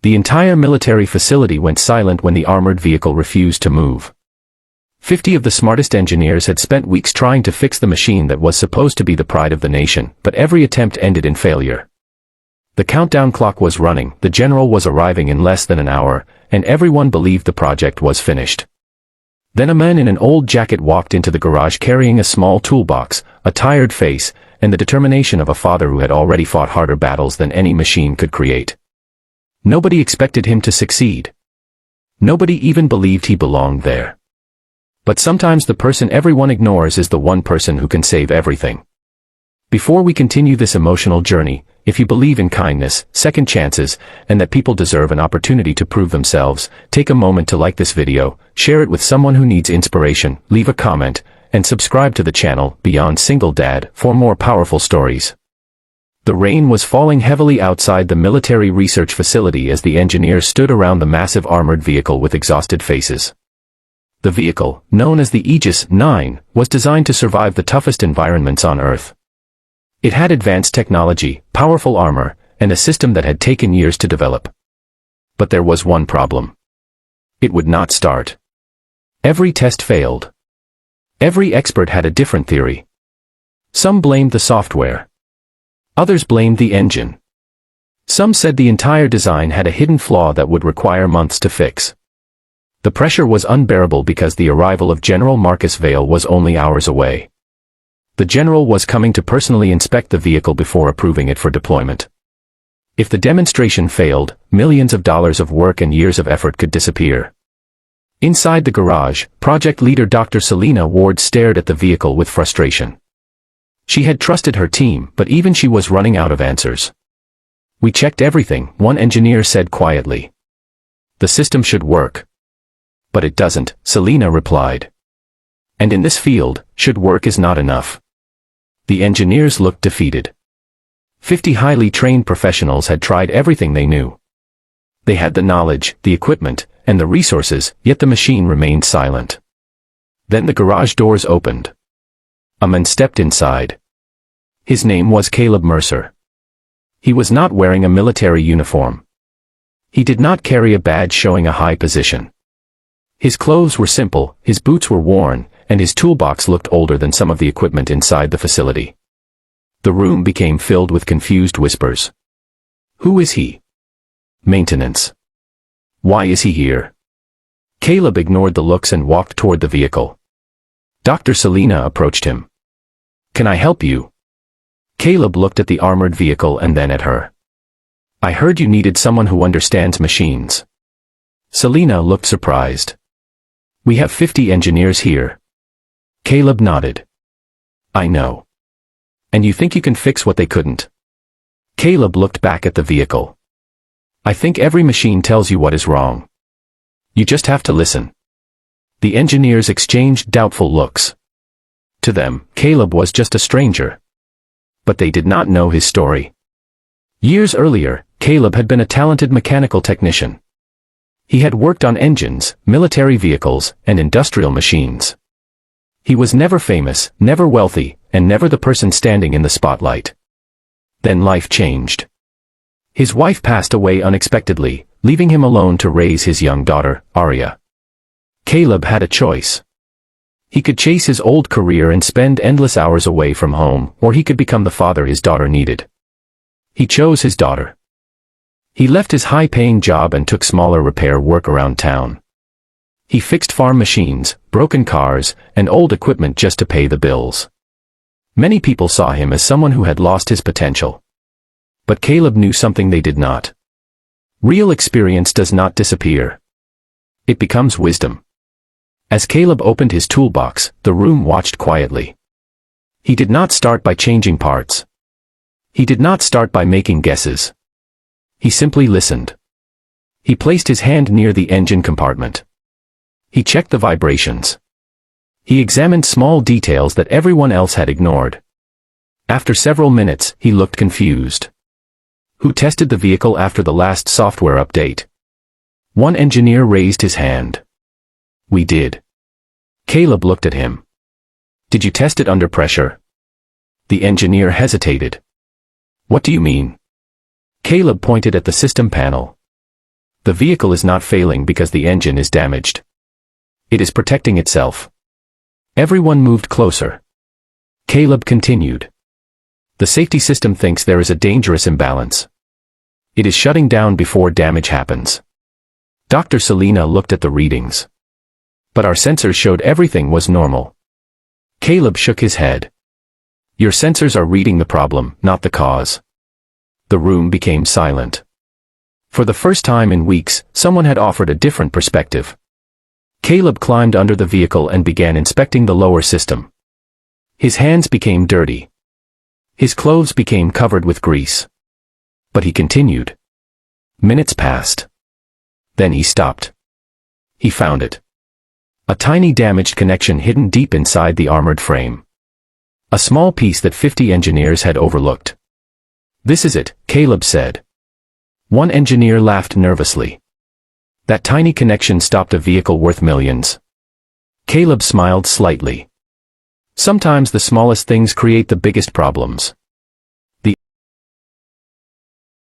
The entire military facility went silent when the armored vehicle refused to move. 50 of the smartest engineers had spent weeks trying to fix the machine that was supposed to be the pride of the nation, but every attempt ended in failure. The countdown clock was running, the general was arriving in less than an hour, and everyone believed the project was finished. Then a man in an old jacket walked into the garage carrying a small toolbox, a tired face, and the determination of a father who had already fought harder battles than any machine could create. Nobody expected him to succeed. Nobody even believed he belonged there. But sometimes the person everyone ignores is the one person who can save everything. Before we continue this emotional journey, if you believe in kindness, second chances, and that people deserve an opportunity to prove themselves, take a moment to like this video, share it with someone who needs inspiration, leave a comment, and subscribe to the channel Beyond Single Dad for more powerful stories. The rain was falling heavily outside the military research facility as the engineers stood around the massive armored vehicle with exhausted faces. The vehicle, known as the Aegis 9, was designed to survive the toughest environments on Earth. It had advanced technology, powerful armor, and a system that had taken years to develop. But there was one problem. It would not start. Every test failed. Every expert had a different theory. Some blamed the software. Others blamed the engine. Some said the entire design had a hidden flaw that would require months to fix. The pressure was unbearable because the arrival of General Marcus Vail was only hours away. The general was coming to personally inspect the vehicle before approving it for deployment. If the demonstration failed, millions of dollars of work and years of effort could disappear. Inside the garage, project leader Dr. Selena Ward stared at the vehicle with frustration. She had trusted her team, but even she was running out of answers. "We checked everything," one engineer said quietly. "The system should work." "But it doesn't," Selena replied. "And in this field, should work is not enough." The engineers looked defeated. 50 highly trained professionals had tried everything they knew. They had the knowledge, the equipment, and the resources, yet the machine remained silent. Then the garage doors opened. A man stepped inside. His name was Caleb Mercer. He was not wearing a military uniform. He did not carry a badge showing a high position. His clothes were simple, his boots were worn, and his toolbox looked older than some of the equipment inside the facility. The room became filled with confused whispers. Who is he? Maintenance. Why is he here? Caleb ignored the looks and walked toward the vehicle. Dr. Selena approached him. Can I help you? Caleb looked at the armored vehicle and then at her. I heard you needed someone who understands machines. Selena looked surprised. We have 50 engineers here. Caleb nodded. I know. And you think you can fix what they couldn't? Caleb looked back at the vehicle. I think every machine tells you what is wrong. You just have to listen. The engineers exchanged doubtful looks. To them, Caleb was just a stranger. But they did not know his story. Years earlier, Caleb had been a talented mechanical technician. He had worked on engines, military vehicles, and industrial machines. He was never famous, never wealthy, and never the person standing in the spotlight. Then life changed. His wife passed away unexpectedly, leaving him alone to raise his young daughter, Arya. Caleb had a choice. He could chase his old career and spend endless hours away from home, or he could become the father his daughter needed. He chose his daughter. He left his high-paying job and took smaller repair work around town. He fixed farm machines, broken cars, and old equipment just to pay the bills. Many people saw him as someone who had lost his potential. But Caleb knew something they did not. Real experience does not disappear. It becomes wisdom. As Caleb opened his toolbox, the room watched quietly. He did not start by changing parts. He did not start by making guesses. He simply listened. He placed his hand near the engine compartment. He checked the vibrations. He examined small details that everyone else had ignored. After several minutes, he looked confused. Who tested the vehicle after the last software update? One engineer raised his hand. We did. Caleb looked at him. Did you test it under pressure? The engineer hesitated. What do you mean? Caleb pointed at the system panel. The vehicle is not failing because the engine is damaged. It is protecting itself. Everyone moved closer. Caleb continued. The safety system thinks there is a dangerous imbalance. It is shutting down before damage happens. Dr. Selena looked at the readings. But our sensors showed everything was normal. Caleb shook his head. Your sensors are reading the problem, not the cause. The room became silent. For the first time in weeks, someone had offered a different perspective. Caleb climbed under the vehicle and began inspecting the lower system. His hands became dirty. His clothes became covered with grease. But he continued. Minutes passed. Then he stopped. He found it. A tiny damaged connection hidden deep inside the armored frame. A small piece that 50 engineers had overlooked. This is it, Caleb said. One engineer laughed nervously. That tiny connection stopped a vehicle worth millions. Caleb smiled slightly. Sometimes the smallest things create the biggest problems.